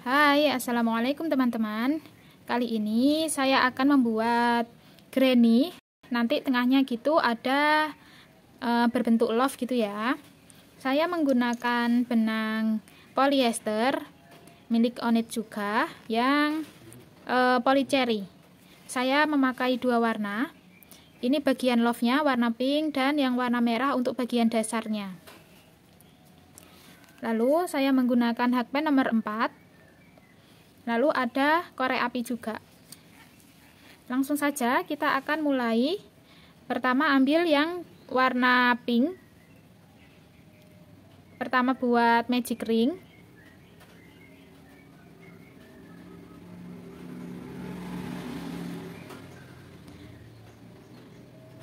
Hai, assalamualaikum teman-teman. Kali ini saya akan membuat granny. Nanti tengahnya gitu ada berbentuk love gitu ya. Saya menggunakan benang polyester milik Onit juga yang polycherry. Saya memakai dua warna. Ini bagian love-nya warna pink dan yang warna merah untuk bagian dasarnya. Lalu saya menggunakan hakpen nomor 4. Lalu ada korek api juga. Langsung saja kita akan mulai. Pertama ambil yang warna pink. Pertama buat magic ring.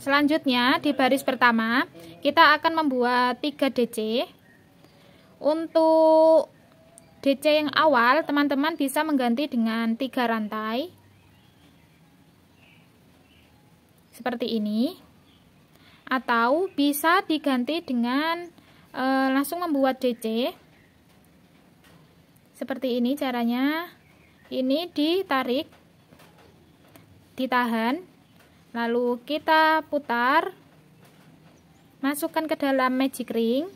Selanjutnya di baris pertama kita akan membuat 3 DC. Untuk DC yang awal teman-teman bisa mengganti dengan 3 rantai seperti ini, atau bisa diganti dengan langsung membuat DC seperti ini caranya. Ini ditarik, ditahan, lalu kita putar, masukkan ke dalam magic ring.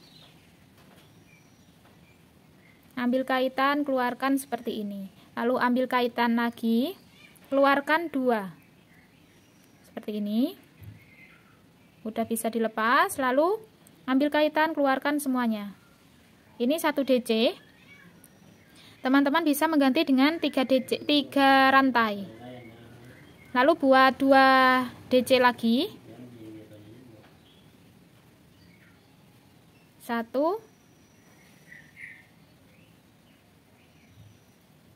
Ambil kaitan, keluarkan seperti ini. Lalu ambil kaitan lagi, keluarkan 2. Seperti ini. Udah bisa dilepas, lalu ambil kaitan, keluarkan semuanya. Ini 1 DC. Teman-teman bisa mengganti dengan 3 DC, 3 rantai. Lalu buat 2 DC lagi. 1,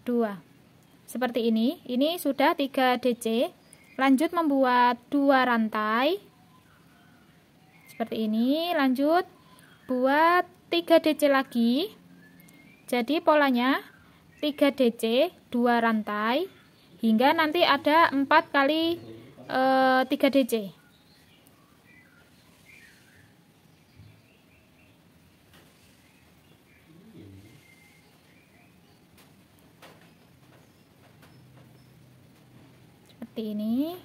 2. Seperti ini. Ini sudah 3 DC. Lanjut membuat 2 rantai. Seperti ini. Lanjut buat 3 DC lagi. Jadi polanya 3 DC, 2 rantai, hingga nanti ada 4 kali 3 DC. Ini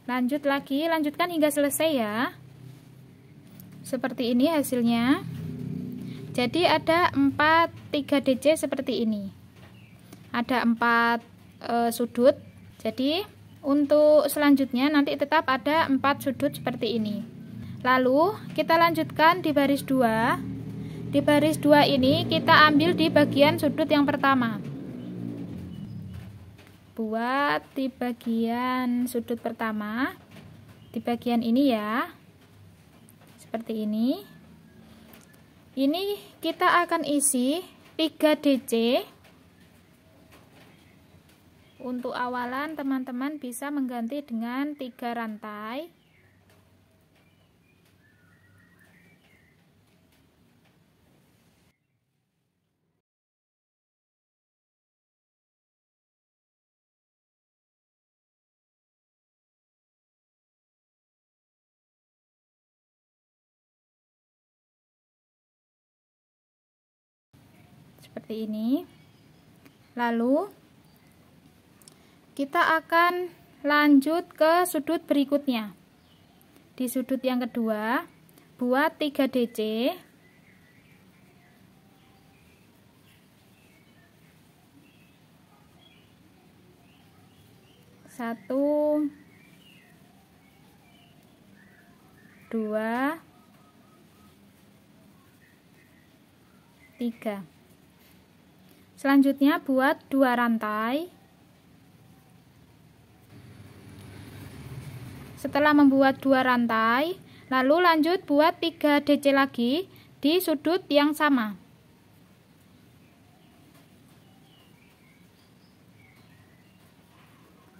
lanjut lagi, lanjutkan hingga selesai ya. Seperti ini hasilnya. Jadi ada 4 3 DC seperti ini. Ada 4 sudut. Jadi untuk selanjutnya nanti tetap ada 4 sudut seperti ini. Lalu kita lanjutkan di baris 2. Di baris 2 ini kita ambil di bagian sudut yang pertama. Buat di bagian sudut pertama, di bagian ini ya, seperti ini. Ini kita akan isi 3 DC. Untuk awalan teman-teman bisa mengganti dengan 3 rantai. Seperti ini. Lalu kita akan lanjut ke sudut berikutnya. Di sudut yang kedua buat 3 DC. 1, 2, 3. Selanjutnya buat 2 rantai. Setelah membuat 2 rantai, lalu lanjut buat 3 DC lagi di sudut yang sama.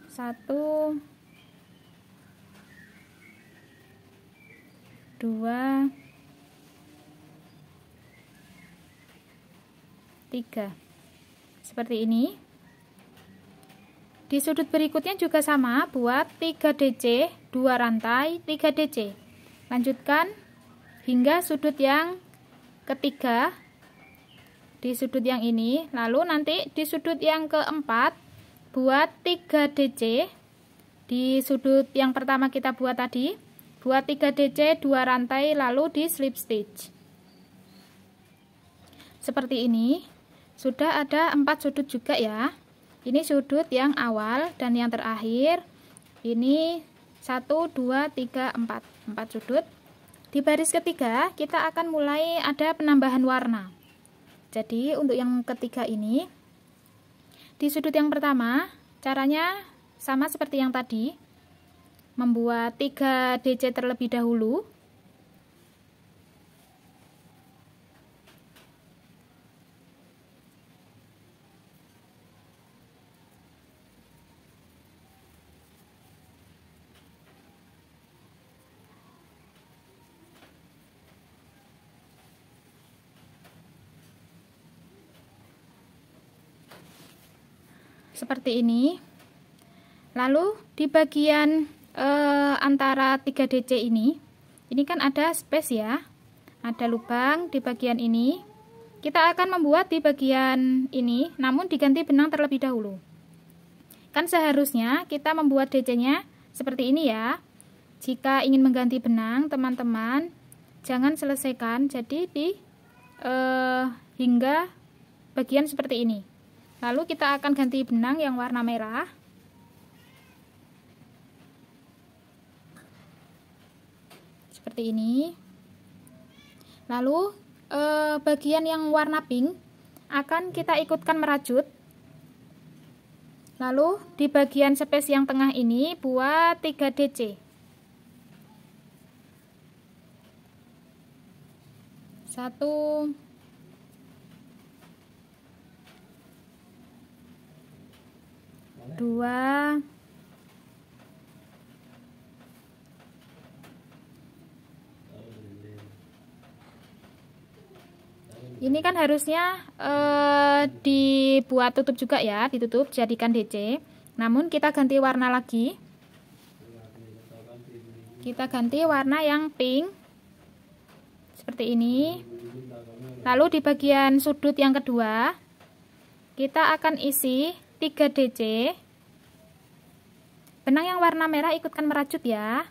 Satu, 2, 3. Seperti ini. Di sudut berikutnya juga sama, buat 3 DC, 2 rantai, 3 DC. Lanjutkan hingga sudut yang ketiga. di sudut yang ini. Lalu nanti di sudut yang keempat buat 3 DC. Di sudut yang pertama kita buat tadi, buat 3 DC 2 rantai lalu di slip stitch. Seperti ini. Sudah ada 4 sudut juga ya. Ini sudut yang awal dan yang terakhir. Ini 1, 2, 3, 4 sudut. Di baris ketiga kita akan mulai ada penambahan warna. Jadi untuk yang ketiga ini, di sudut yang pertama caranya sama seperti yang tadi, membuat 3 DC terlebih dahulu. Seperti ini. Lalu di bagian antara 3 DC ini kan ada space ya, ada lubang di bagian ini. Kita akan membuat di bagian ini, namun diganti benang terlebih dahulu. Kan seharusnya kita membuat DC-nya seperti ini ya. Jika ingin mengganti benang, teman-teman jangan selesaikan, jadi di hingga bagian seperti ini. Lalu kita akan ganti benang yang warna merah. Seperti ini. Lalu bagian yang warna pink akan kita ikutkan merajut. Lalu di bagian space yang tengah ini buat 3 DC. 1, 2, 3. Ini kan harusnya dibuat tutup juga ya, ditutup jadikan DC. Namun kita ganti warna lagi. Kita ganti warna yang pink. Seperti ini. Lalu di bagian sudut yang kedua kita akan isi 3 DC. Benang yang warna merah ikutkan merajut ya.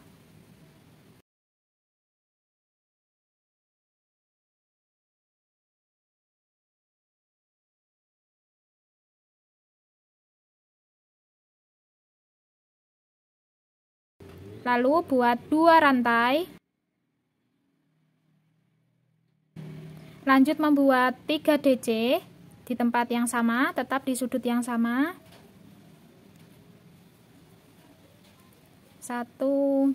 Lalu buat 2 rantai. Lanjut membuat 3 DC di tempat yang sama, tetap di sudut yang sama. 1,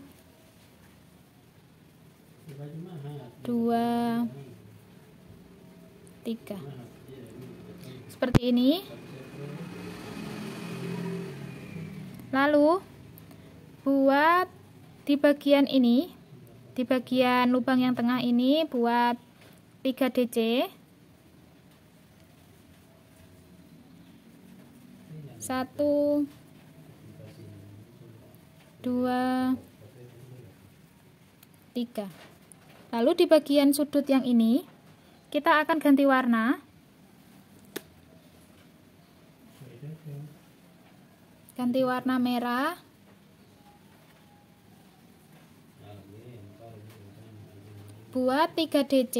2, 3. Seperti ini. Lalu buat di bagian ini, di bagian lubang yang tengah ini buat 3 DC. 1, 2, 3. Lalu di bagian sudut yang ini kita akan ganti warna. Ganti warna merah. Buat 3 DC.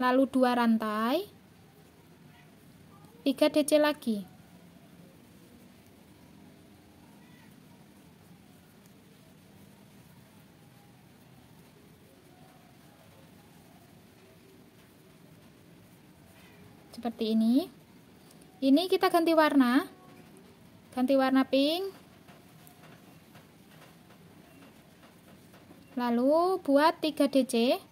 Lalu 2 rantai, 3 DC lagi. Seperti ini. Ini kita ganti warna pink. Lalu buat 3 DC.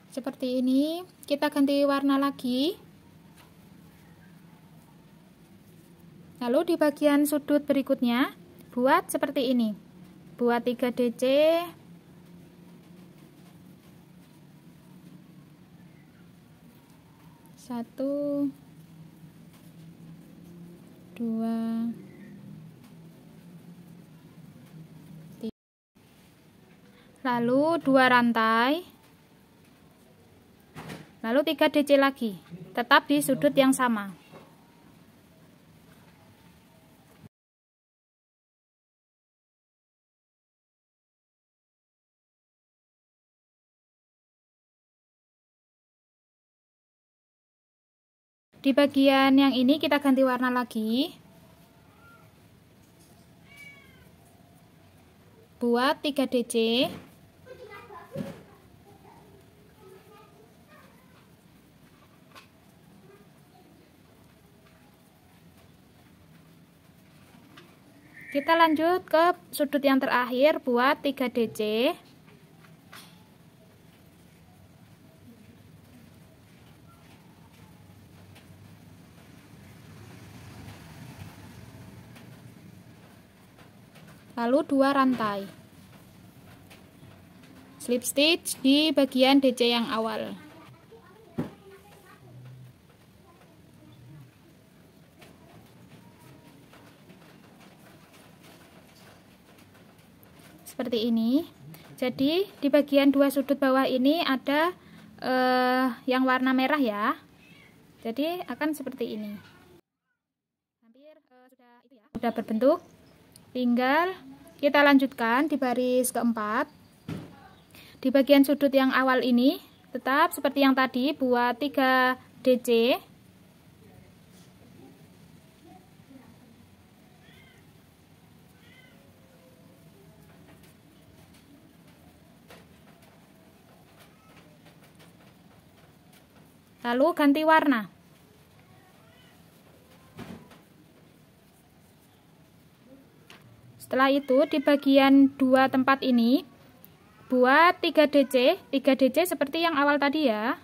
Seperti ini. Kita ganti warna lagi. Lalu di bagian sudut berikutnya Buat seperti ini. Buat 3 DC. Satu, dua, tiga. Lalu 2 rantai. Lalu 3 DC lagi. Tetap di sudut yang sama. Di bagian yang ini kita ganti warna lagi. Buat 3 DC. Kita lanjut ke sudut yang terakhir buat 3 DC. Lalu 2 rantai. Slip stitch di bagian DC yang awal. Seperti ini. Jadi di bagian 2 sudut bawah ini ada yang warna merah ya. Jadi akan seperti ini. Hampir sudah berbentuk. Tinggal kita lanjutkan di baris keempat. Di bagian sudut yang awal ini tetap seperti yang tadi, buat 3 DC. Lalu ganti warna. Setelah itu di bagian 2 tempat ini buat 3 DC, 3 DC seperti yang awal tadi ya.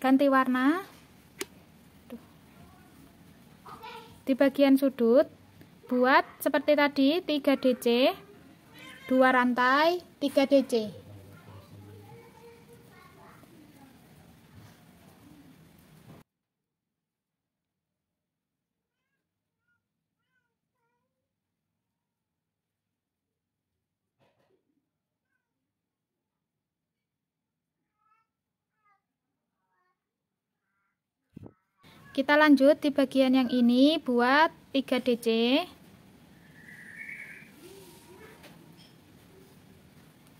Ganti warna. Di bagian sudut buat seperti tadi, 3 DC, 2 rantai, 3 DC. Kita lanjut di bagian yang ini buat 3 DC.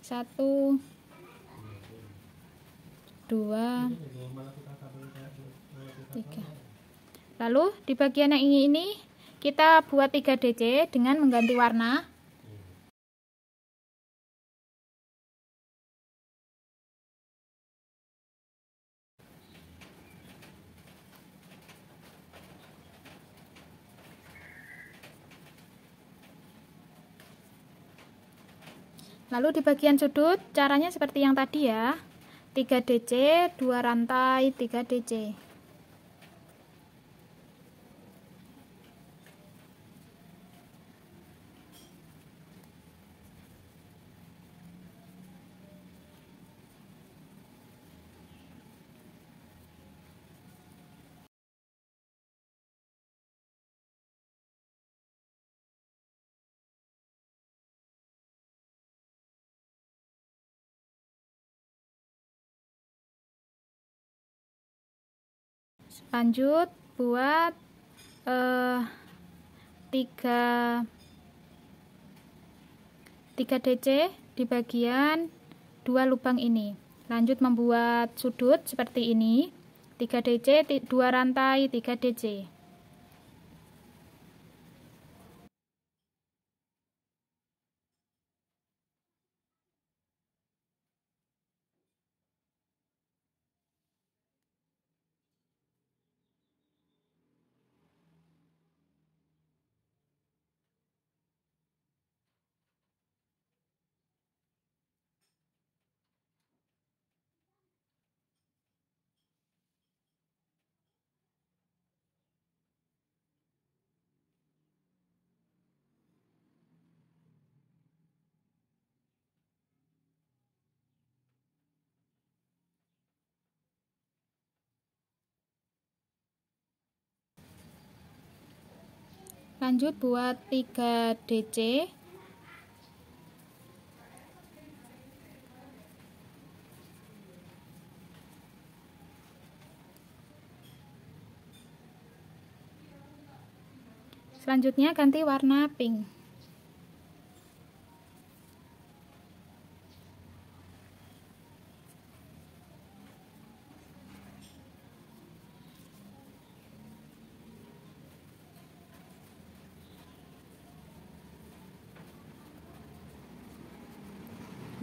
Satu, dua, tiga. Lalu di bagian yang ini kita buat 3 DC dengan mengganti warna. Lalu di bagian sudut caranya seperti yang tadi ya. 3 DC, 2 rantai, 3 DC. Lanjut buat 3 DC di bagian 2 lubang ini. Lanjut membuat sudut seperti ini. 3 DC, 2 rantai, 3 DC. Lanjut buat 3 DC. Selanjutnya ganti warna pink.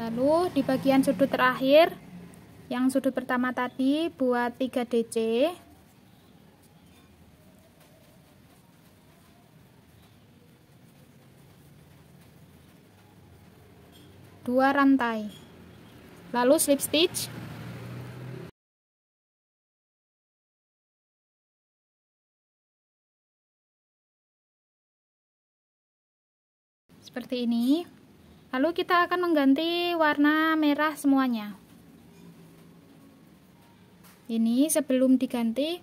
Lalu di bagian sudut terakhir, yang sudut pertama tadi buat 3 DC. Dua rantai. Lalu slip stitch. Seperti ini. Lalu kita akan mengganti warna merah semuanya. Ini sebelum diganti,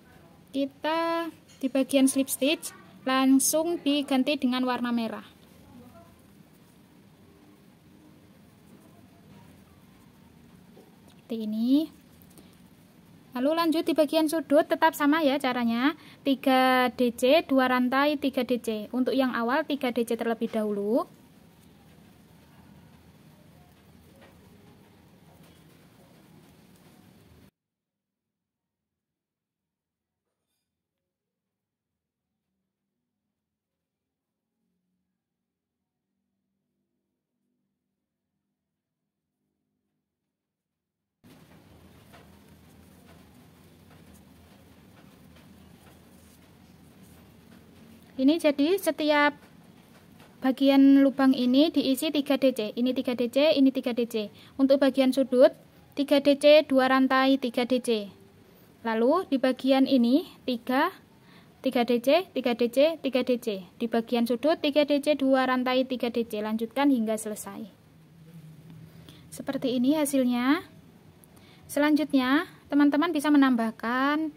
kita di bagian slip stitch langsung diganti dengan warna merah. Seperti ini. Lalu lanjut di bagian sudut, tetap sama ya caranya. 3 DC, 2 rantai, 3 DC. Untuk yang awal 3 DC terlebih dahulu. Ini jadi setiap bagian lubang ini diisi 3 DC. Ini 3 DC, ini 3 DC. Untuk bagian sudut 3 DC, 2 rantai, 3 DC. Lalu di bagian ini 3 DC, 3 DC, 3 DC. Di bagian sudut 3 DC, 2 rantai, 3 DC. Lanjutkan hingga selesai. Seperti ini hasilnya. Selanjutnya teman-teman bisa menambahkan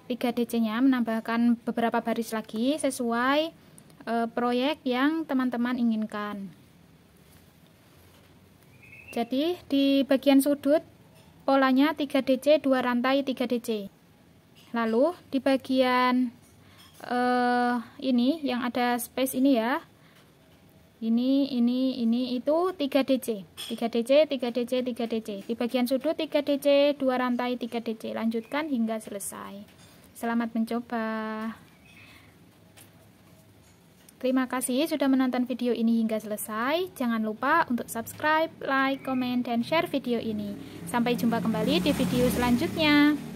3 DC-nya, menambahkan beberapa baris lagi sesuai proyek yang teman-teman inginkan. Jadi di bagian sudut polanya 3 DC, 2 rantai, 3 DC. Lalu di bagian ini yang ada space ini ya. Ini itu 3 DC. 3 DC, 3 DC, 3 DC. Di bagian sudut 3 DC, 2 rantai, 3 DC. Lanjutkan hingga selesai. Selamat mencoba. Terima kasih sudah menonton video ini hingga selesai. Jangan lupa untuk subscribe, like, komen, dan share video ini. Sampai jumpa kembali di video selanjutnya.